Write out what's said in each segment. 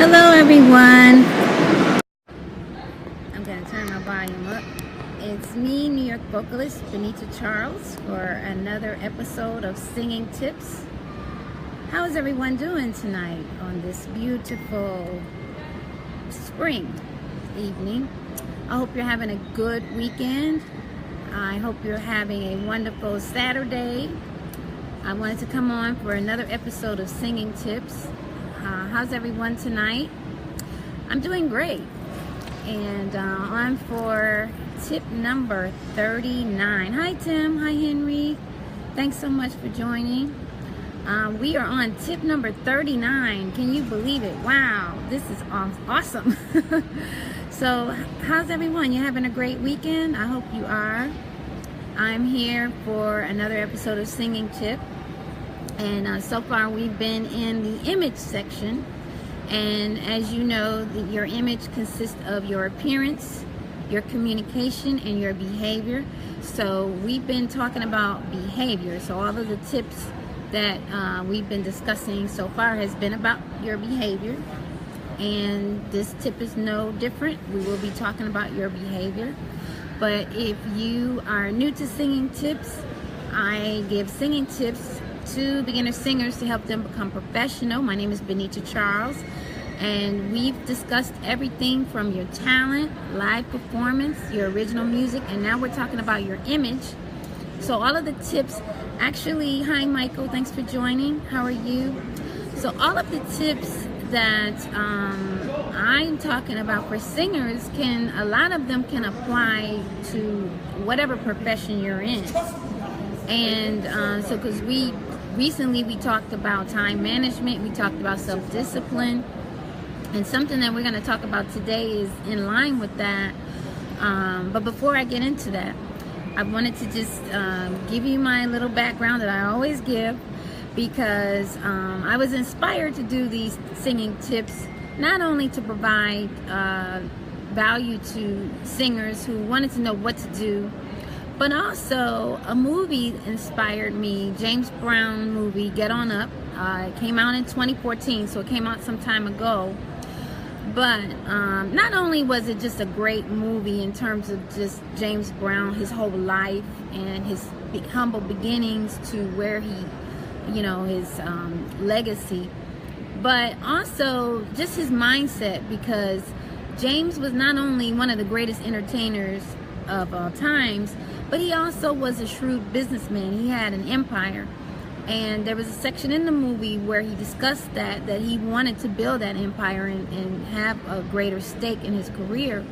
Hello everyone. I'm going to turn my volume up. It's me, New York vocalist Benita Charles, for another episode of Singing Tips. How is everyone doing tonight on this beautiful spring evening? I hope you're having a good weekend. I hope you're having a wonderful Saturday. I wanted to come on for another episode of Singing Tips. How's everyone tonight? I'm doing great. And on for tip number 39. Hi Tim, hi Henry. Thanks so much for joining. We are on tip number 39. Can you believe it? Wow, this is awesome. So how's everyone? You having a great weekend? I hope you are. I'm here for another episode of Singing Tip. And so far we've been in the image section, and as you know, your image consists of your appearance, your communication, and your behavior. So we've been talking about behavior. So all of the tips that we've been discussing so far has been about your behavior, and this tip is no different. We will be talking about your behavior. But if you are new to Singing Tips, I give singing tips to beginner singers to help them become professional. My name is Benita Charles, and we've discussed everything from your talent, live performance, your original music, and now we're talking about your image. So all of the tips, actually, hi Michael, thanks for joining. How are you? So all of the tips that I'm talking about for singers, a lot of them can apply to whatever profession you're in. And so because recently we talked about time management, we talked about self-discipline, and something that we're going to talk about today is in line with that. But before I get into that, I wanted to just give you my little background that I always give, because I was inspired to do these singing tips, not only to provide value to singers who wanted to know what to do, but also a movie inspired me. James Brown movie, Get On Up. It came out in 2014, so it came out some time ago. But not only was it just a great movie in terms of just James Brown, his whole life and his humble beginnings to where he, his legacy, but also just his mindset, because James was not only one of the greatest entertainers of all times, but he also was a shrewd businessman. He had an empire, and there was a section in the movie where he discussed that he wanted to build that empire and have a greater stake in his career.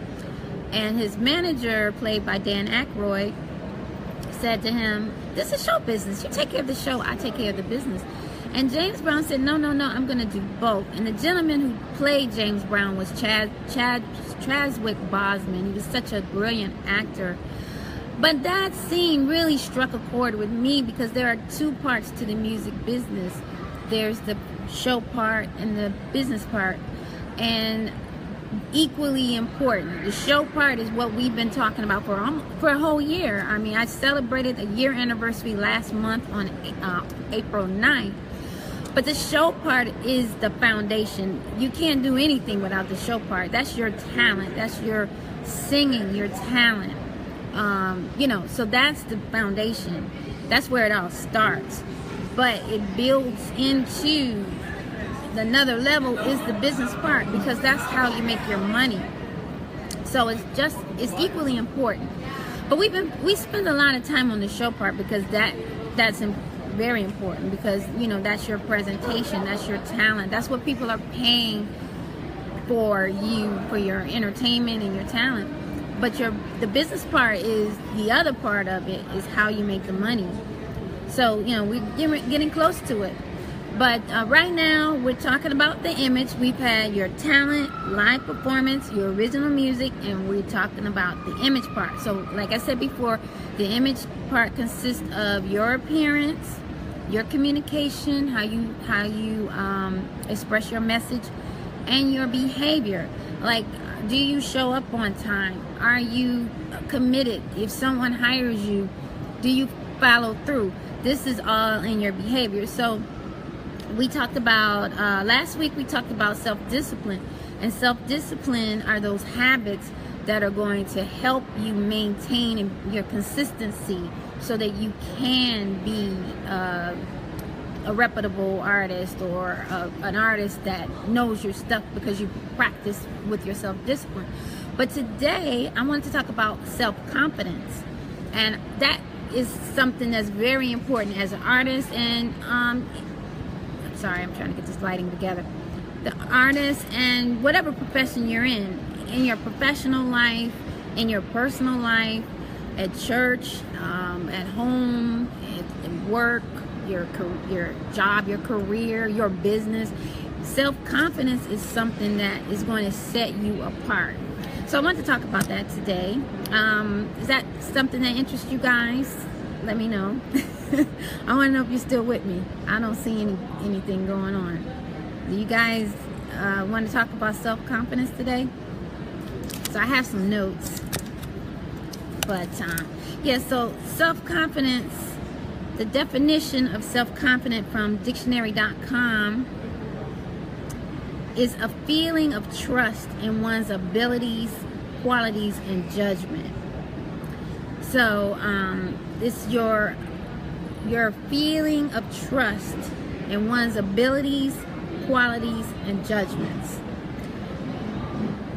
And his manager, played by Dan Aykroyd, said to him, "This is show business. You take care of the show, I take care of the business." And James Brown said, no, I'm going to do both. And the gentleman who played James Brown was Chadwick Boseman. He was such a brilliant actor. But that scene really struck a chord with me, because there are two parts to the music business. There's the show part and the business part. And equally important, the show part is what we've been talking about for a whole year. I mean, I celebrated a year anniversary last month on April 9th. But the show part is the foundation. You can't do anything without the show part. That's your talent. That's your singing, your talent. So that's the foundation. That's where it all starts. But it builds into another level is the business part, because that's how you make your money. So it's equally important. But we spend a lot of time on the show part, because that's very important, because that's your presentation, that's your talent, that's what people are paying for you, for your entertainment and your talent. But the business part is the other part of it, is how you make the money. So we're getting close to it. But right now we're talking about the image. We've had your talent, live performance, your original music, and we're talking about the image part. So like I said before, the image part consists of your appearance, your communication, how you express your message, and your behavior. Like, do you show up on time? Are you committed? If someone hires you, do you follow through? This is all in your behavior. So we talked about, last week we talked about self-discipline. And self-discipline are those habits that are going to help you maintain your consistency so that you can be a reputable artist, or an artist that knows your stuff because you practice with your self-discipline. But today I wanted to talk about self-confidence, and that is something that's very important as an artist. And I'm sorry, I'm trying to get this lighting together. The artist and whatever profession you're in your professional life, in your personal life, at church, at home, at work, your job, your career, your business. Self-confidence is something that is going to set you apart. So I want to talk about that today. Is that something that interests you guys? Let me know. I want to know if you're still with me. I don't see anything going on. Do you guys want to talk about self-confidence today? So I have some notes. But yeah, so self-confidence, the definition of self-confident from dictionary.com is a feeling of trust in one's abilities, qualities, and judgment. So it's your feeling of trust in one's abilities, qualities, and judgments.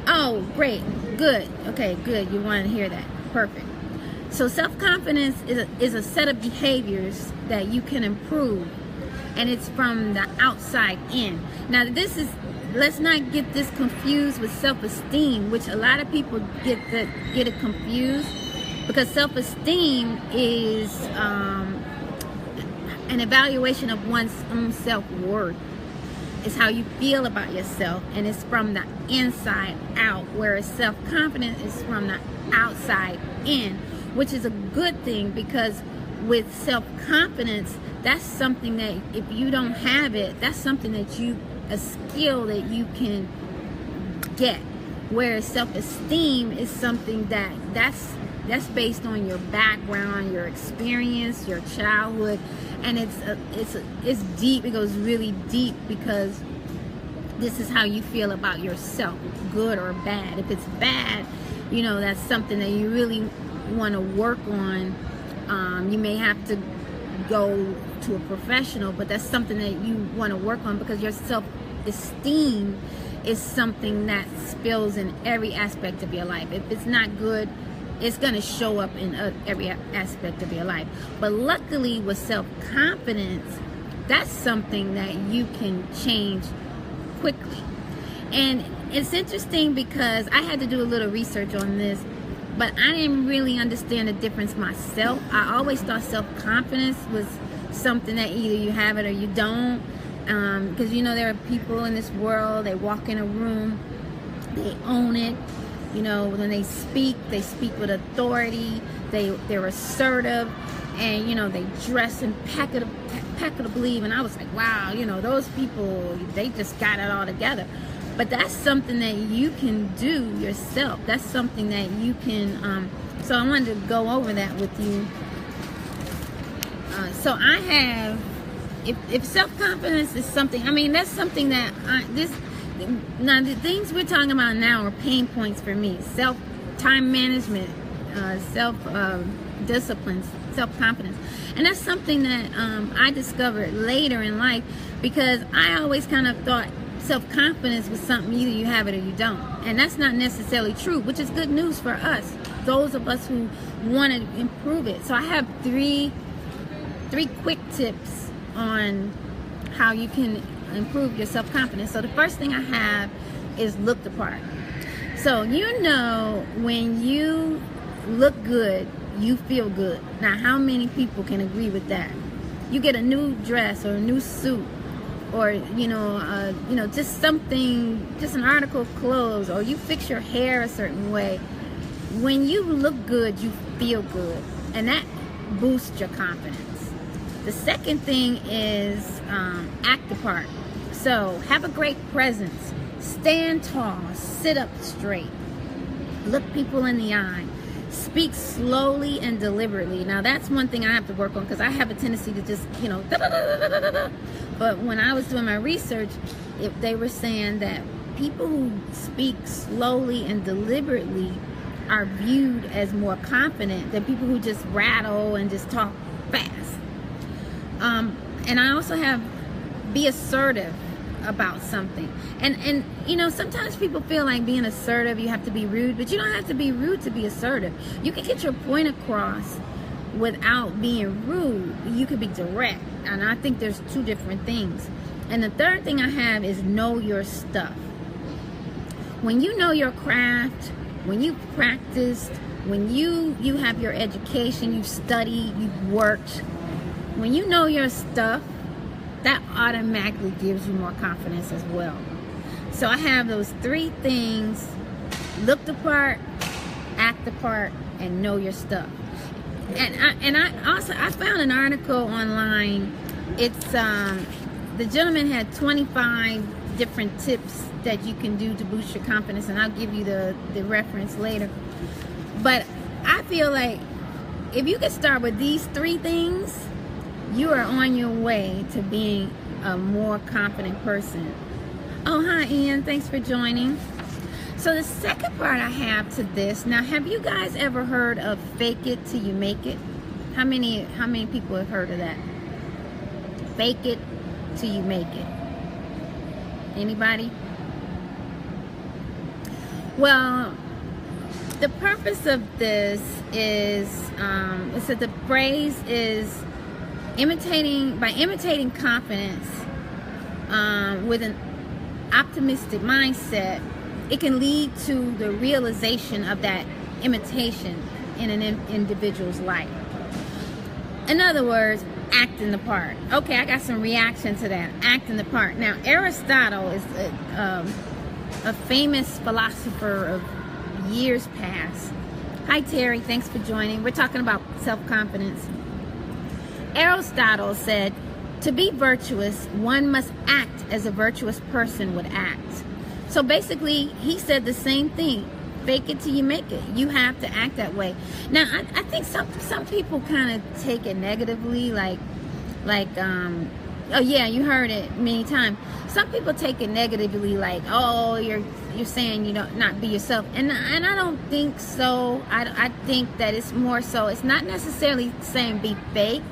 Oh, great. Good. Okay, good. You want to hear that. Perfect. So self-confidence is a set of behaviors that you can improve, and it's from the outside in. Now, let's not get this confused with self-esteem, which a lot of people get it confused, because self-esteem is an evaluation of one's own self-worth. It's how you feel about yourself, and it's from the inside out, whereas self-confidence is from the outside in, which is a good thing, because with self-confidence, that's something that if you don't have it, that's something that a skill that you can get. Whereas self-esteem is something that's based on your background, your experience, your childhood, and it's deep. It goes really deep, because this is how you feel about yourself, good or bad. If it's bad, that's something that you really want to work on. You may have to go to a professional, but that's something that you want to work on, because your self-esteem is something that spills in every aspect of your life. If it's not good, it's going to show up in every aspect of your life. But luckily with self-confidence, that's something that you can change quickly. And it's interesting because I had to do a little research on this, but I didn't really understand the difference myself. I always thought self-confidence was something that either you have it or you don't. Because there are people in this world, they walk in a room, they own it. When they speak with authority. They're assertive, and they dress impeccably. And I was like, wow, those people, they just got it all together. But that's something that you can do yourself. That's something that you can. So I wanted to go over that with you. So I have, if self-confidence is something, that's something that now the things we're talking about now are pain points for me. Time management, self-discipline, self-confidence. And that's something that I discovered later in life, because I always kind of thought self-confidence was something either you have it or you don't. And that's not necessarily true, which is good news for us, those of us who want to improve it. So I have three quick tips on how you can improve your self-confidence. So the first thing I have is look the part. So when you look good, you feel good. Now, how many people can agree with that? You get a new dress or a new suit, or just something, just an article of clothes, or you fix your hair a certain way. When you look good, you feel good, and that boosts your confidence. The second thing is act the part. So have a great presence, stand tall, sit up straight, look people in the eye, Speak slowly and deliberately. Now that's one thing I have to work on, because I have a tendency to just, da, da, da, da, da, da, da. But when I was doing my research, they were saying that people who speak slowly and deliberately are viewed as more confident than people who just rattle and just talk fast. And I also have be assertive about something. And sometimes people feel like being assertive, you have to be rude, but you don't have to be rude to be assertive. You can get your point across without being rude. You could be direct. And I think there's two different things. And the third thing I have is know your stuff. When you know your craft, when you practiced, when you have your education, you've studied, you've worked, when you know your stuff, that automatically gives you more confidence as well. So I have those three things: look the part, act the part, and know your stuff. And I found an article online. It's the gentleman had 25 different tips that you can do to boost your confidence, and I'll give you the reference later. But I feel like if you could start with these three things, you are on your way to being a more confident person. Oh, hi Ian, thanks for joining. So the second part I have to this, now have you guys ever heard of fake it till you make it? How many people have heard of that? Fake it till you make it. Anybody? Well, the purpose of this is, so the phrase is imitating confidence with an optimistic mindset. It can lead to the realization of that imitation in an individual's life. In other words, acting the part. Okay, I got some reaction to that. Acting the part. Now, Aristotle is a famous philosopher of years past. Hi Terry, thanks for joining. We're talking about self-confidence. Aristotle said, to be virtuous, one must act as a virtuous person would act. So basically, he said the same thing. Fake it till you make it. You have to act that way. Now, I think some people kind of take it negatively, like, oh yeah, you heard it many times. Some people take it negatively, like, oh, you're saying, not be yourself. And I don't think so. I think that it's more so, it's not necessarily saying be fake,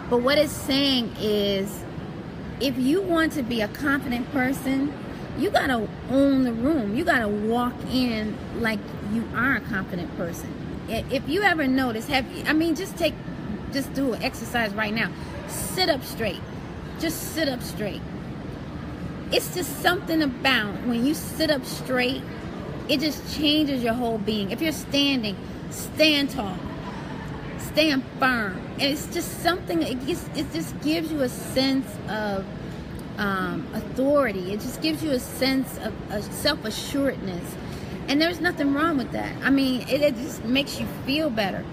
but what it's saying is, if you want to be a confident person, you gotta own the room. You gotta walk in like you are a confident person. If you ever notice, just do an exercise right now. Sit up straight. Just sit up straight. It's just something about when you sit up straight, it just changes your whole being. If you're standing, stand tall. Stand firm. And it's just something, it just gives you a sense of authority. It just gives you a sense of self-assuredness. And there's nothing wrong with that. I mean, it just makes you feel better.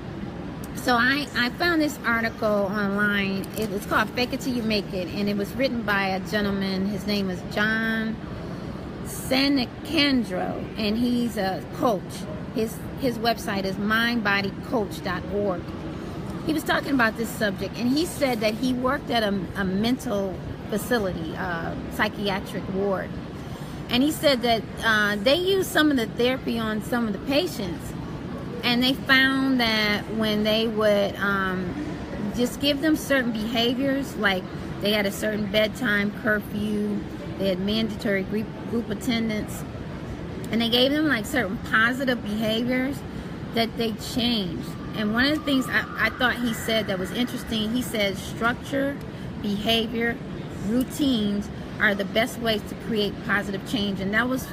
So I found this article online. It's called Fake It Till You Make It. And it was written by a gentleman. His name is John Sanicandro. And he's a coach. His website is mindbodycoach.org. He was talking about this subject. And he said that he worked at a mental facility, psychiatric ward. And he said that they used some of the therapy on some of the patients, and they found that when they would just give them certain behaviors, like they had a certain bedtime curfew, they had mandatory group attendance, and they gave them like certain positive behaviors, that they changed. And one of the things I thought he said that was interesting, he said structure, behavior, routines are the best ways to create positive change. And that was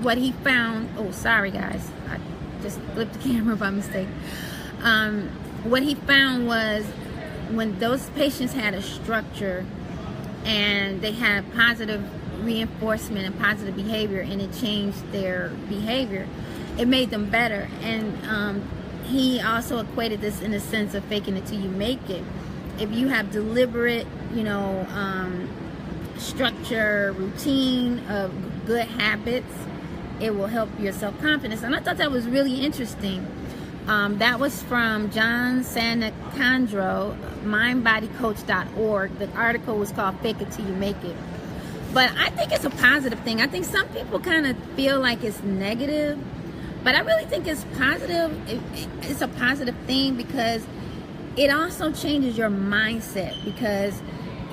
what he found. Oh, sorry guys, I just flipped the camera by mistake. What he found was when those patients had a structure and they had positive reinforcement and positive behavior, and it changed their behavior, it made them better. And he also equated this in the sense of faking it till you make it. If you have deliberate, structure, routine of good habits, it will help your self-confidence. And I thought that was really interesting. That was from John Sanacandro, mindbodycoach.org. The article was called Fake It Till You Make It. But I think it's a positive thing. I think some people kind of feel like it's negative, but I really think it's positive. It's a positive thing because it also changes your mindset, because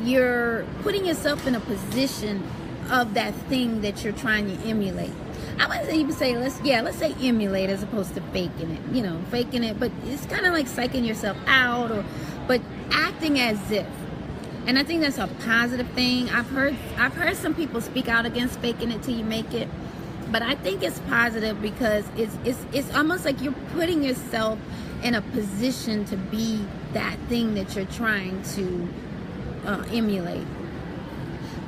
you're putting yourself in a position of that thing that you're trying to emulate. I wouldn't even say let's say emulate as opposed to faking it. Faking it, but it's kind of like psyching yourself out, but acting as if. And I think that's a positive thing. I've heard some people speak out against faking it till you make it, but I think it's positive because it's almost like you're putting yourself in a position to be that thing that you're trying to emulate.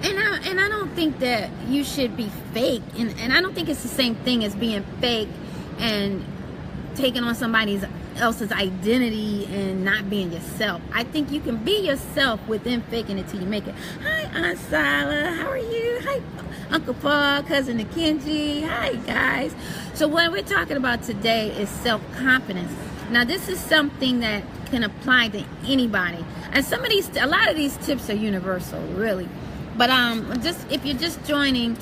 And I don't think that you should be fake, and I don't think it's the same thing as being fake and taking on somebody else's identity and not being yourself. I think you can be yourself within faking it till you make it. Hi, Aunt Sala. How are you? Hi, Uncle Paul, Cousin Kenji. Hi, guys. So what we're talking about today is self-confidence. Now, this is something that can apply to anybody. And a lot of these tips are universal, really. But if you're just joining,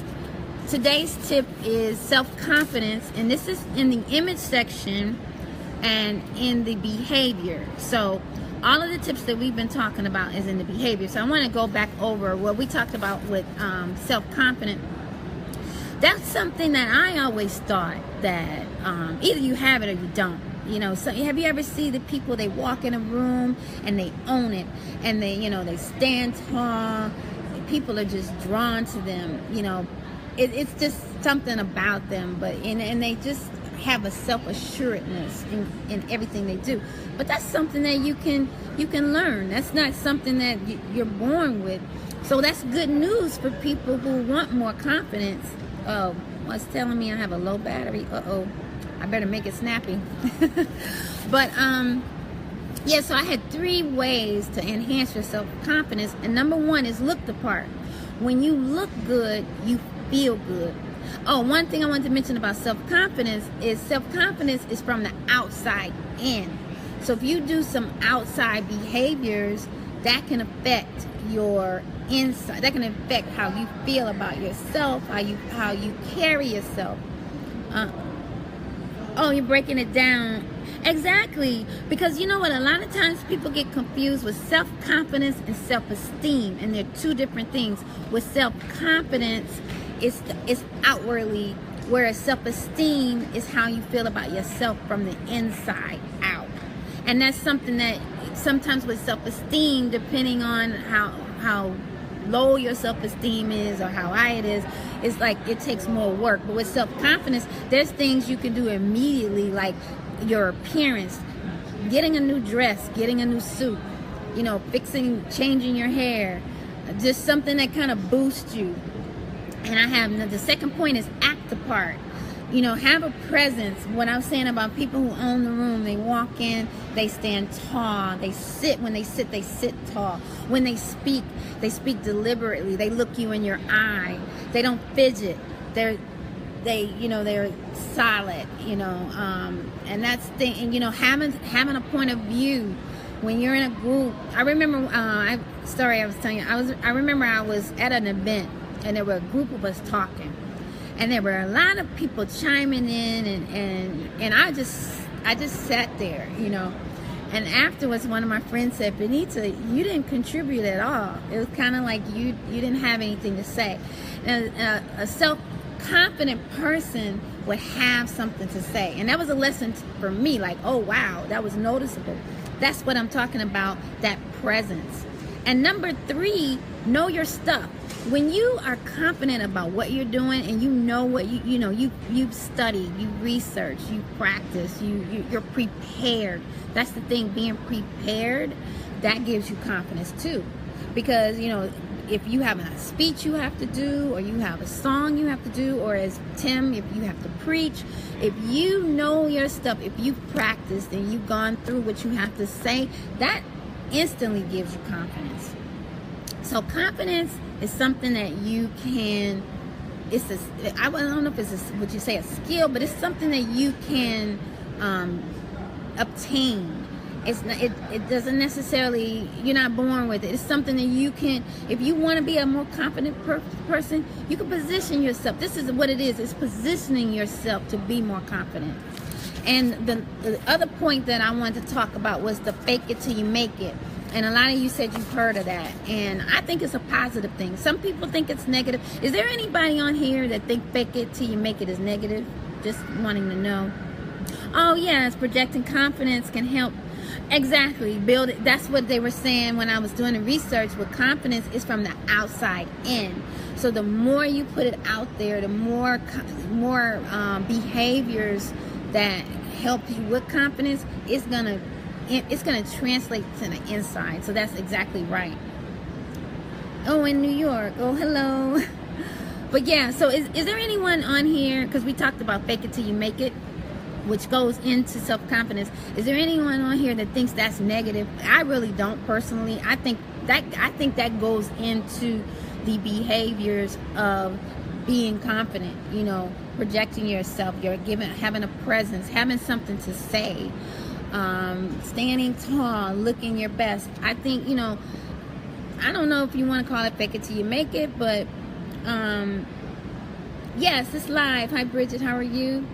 today's tip is self-confidence, and this is in the image section and in the behavior. So all of the tips that we've been talking about is in the behavior. So I want to go back over what we talked about with self-confidence. That's something that I always thought that either you have it or you don't. So have you ever seen the people, they walk in a room and they own it, and they stand tall. People are just drawn to them. It's just something about them, and they just have a self-assuredness in everything they do. But that's something that you can learn. That's not something that you're born with. So that's good news for people who want more confidence. Oh, it's telling me I have a low battery. I better make it snappy. But yeah, so I had 3 ways to enhance your self-confidence. And number 1 is look the part. When you look good, you feel good. Oh, one thing I wanted to mention about self-confidence is from the outside in. So if you do some outside behaviors, that can affect your inside. That can affect how you feel about yourself, how you carry yourself. Oh, you're breaking it down. Exactly. Because you know what? A lot of times people get confused with self-confidence and self-esteem, and they're 2 different things. With self-confidence, it's outwardly, whereas self-esteem is how you feel about yourself from the inside out. And that's something that sometimes with self-esteem, depending on how low your self-esteem is or how high it is, it's like it takes more work. But with self-confidence, there's things you can do immediately, like your appearance, getting a new dress, getting a new suit, changing your hair, just something that kind of boosts you. And I have the second point is act the part. Have a presence. What I was saying about people who own the room, they walk in, they stand tall. They sit tall. When they speak deliberately. They look you in your eye. They don't fidget. They're solid. And that's the thing. And having a point of view when you're in a group. I remember I was telling you. I remember I was at an event and there were a group of us talking. And there were a lot of people chiming in, and I just sat there, And afterwards, one of my friends said, "Benita, you didn't contribute at all. It was kind of like you didn't have anything to say." And a self-confident person would have something to say, and that was a lesson for me. Like, oh wow, that was noticeable. That's what I'm talking about. That presence. And number 3, know your stuff. When you are confident about what you're doing and you know what you've studied, you research, you practice, you're prepared. That's the thing, being prepared, that gives you confidence too. Because, if you have a speech you have to do, or you have a song you have to do, or as Tim, if you have to preach, if you know your stuff, if you've practiced and you've gone through what you have to say, that instantly gives you confidence. So confidence is something that you can, I don't know if it's what you say, a skill, but it's something that you can obtain. It's not, it doesn't necessarily, you're not born with it. It's something that you can, if you want to be a more confident person, you can position yourself. This is what it is. It's positioning yourself to be more confident. And the other point that I wanted to talk about was the fake it till you make it. And a lot of you said you've heard of that. And I think it's a positive thing. Some people think it's negative. Is there anybody on here that think fake it till you make it is negative? Just wanting to know. Oh, yes, projecting confidence can help. Exactly. Build it. That's what they were saying when I was doing the research. With confidence is from the outside in. So the more you put it out there, the more behaviors that help you with confidence, it's gonna translate to the inside. So that's exactly right. Oh, in New York. Oh, hello. But yeah, so is there anyone on here, because we talked about fake it till you make it, which goes into self-confidence. Is there anyone on here that thinks that's negative? I really don't personally. I think that goes into the behaviors of being confident, you know, projecting yourself, having a presence, having something to say, standing tall, looking your best. I think, you know, I don't know if you want to call it fake it till you make it, but yes, it's live. Hi, Bridget, how are you?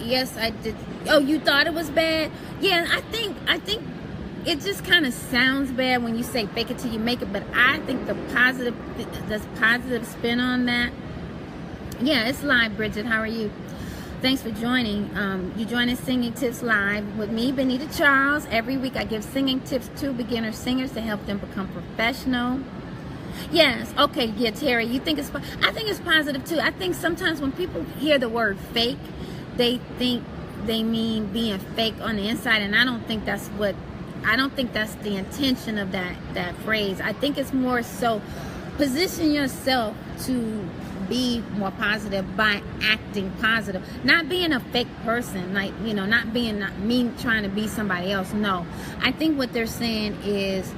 Yes, I did. Oh, you thought it was bad? Yeah, I think it just kind of sounds bad when you say fake it till you make it, but I think the positive spin on that. Yeah, it's live, Bridget. How are you? Thanks for joining. You join us Singing Tips Live with me, Benita Charles. Every week I give singing tips to beginner singers to help them become professional. Yes, okay, yeah, Terry, you think it's, I think it's positive too. I think sometimes when people hear the word fake, they think they mean being fake on the inside, and I don't think that's the intention of that phrase. I think it's more so position yourself to be more positive by acting positive, not being a fake person, like, you know, not me trying to be somebody else. No, I think what they're saying is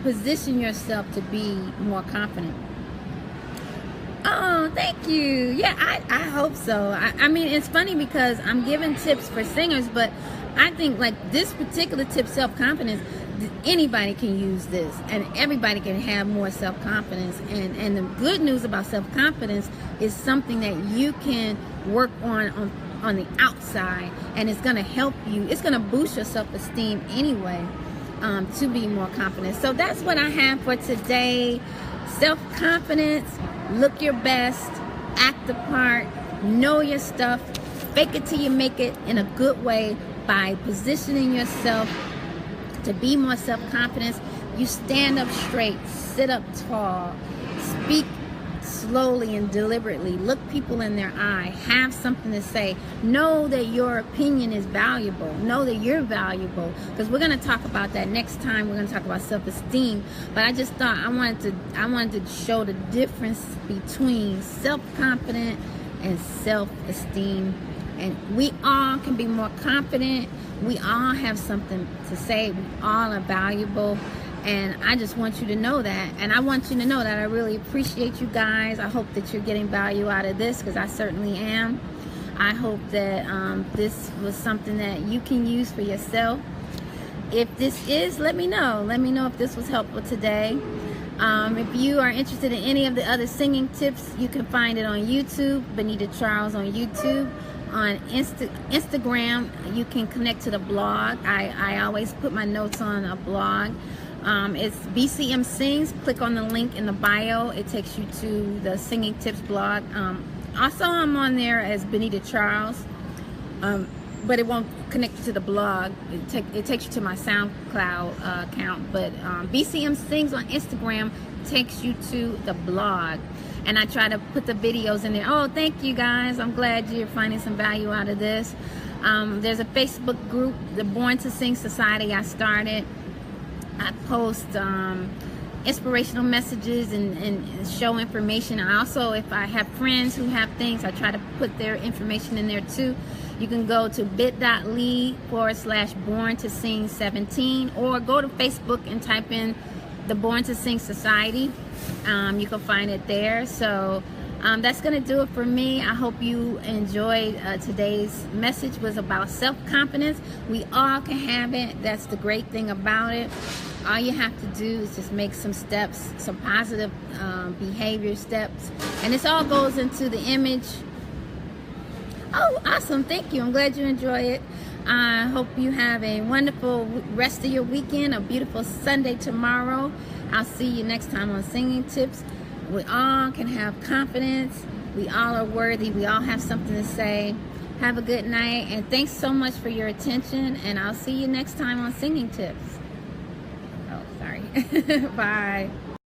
position yourself to be more confident. Oh, thank you. Yeah, I hope so. I mean, it's funny because I'm giving tips for singers, but I think like this particular tip, self-confidence, anybody can use this, and everybody can have more self-confidence. And the good news about self-confidence is something that you can work on the outside, and it's going to help you. It's going to boost your self-esteem anyway, to be more confident. So that's what I have for today. Self-confidence, look your best, act the part, know your stuff, fake it till you make it in a good way by positioning yourself to be more self-confident. You stand up straight, sit up tall, speak slowly and deliberately, look people in their eye, have something to say, know that your opinion is valuable, know that you're valuable, because we're going to talk about that next time. We're going to talk about self-esteem, but I just thought I wanted to show the difference between self-confident and self-esteem, and we all can be more confident. We all have something to say. We all are valuable. And I just want you to know that. And I want you to know that I really appreciate you guys. I hope that you're getting value out of this, because I certainly am. I hope that this was something that you can use for yourself. If this is, let me know. Let me know if this was helpful today. If you are interested in any of the other singing tips, you can find it on YouTube, Benita Charles on YouTube. On Instagram, you can connect to the blog. I always put my notes on a blog. It's BCM Sings. Click on the link in the bio. It takes you to the Singing Tips blog. Also, I'm on there as Benita Charles, but it won't connect you to the blog. It takes you to my SoundCloud account. But BCM Sings on Instagram takes you to the blog. And I try to put the videos in there. Oh, thank you guys. I'm glad you're finding some value out of this. There's a Facebook group, the Born to Sing Society, I started. I post inspirational messages and show information. I also, if I have friends who have things, I try to put their information in there too. You can go to bit.ly/Born to Sing 17, or go to Facebook and type in the Born to Sing Society. You can find it there. So That's going to do it for me. I hope you enjoyed today's message. Was about self-confidence. We all can have it. That's the great thing about it. All you have to do is just make some steps, some positive behavior steps, and this all goes into the image. Oh, awesome. Thank you. I'm glad you enjoy it. I hope you have a wonderful rest of your weekend, a beautiful Sunday tomorrow. I'll see you next time on Singing Tips. We all can have confidence. We all are worthy. We all have something to say. Have a good night, and thanks so much for your attention, and I'll see you next time on Singing Tips. Oh, sorry. Bye.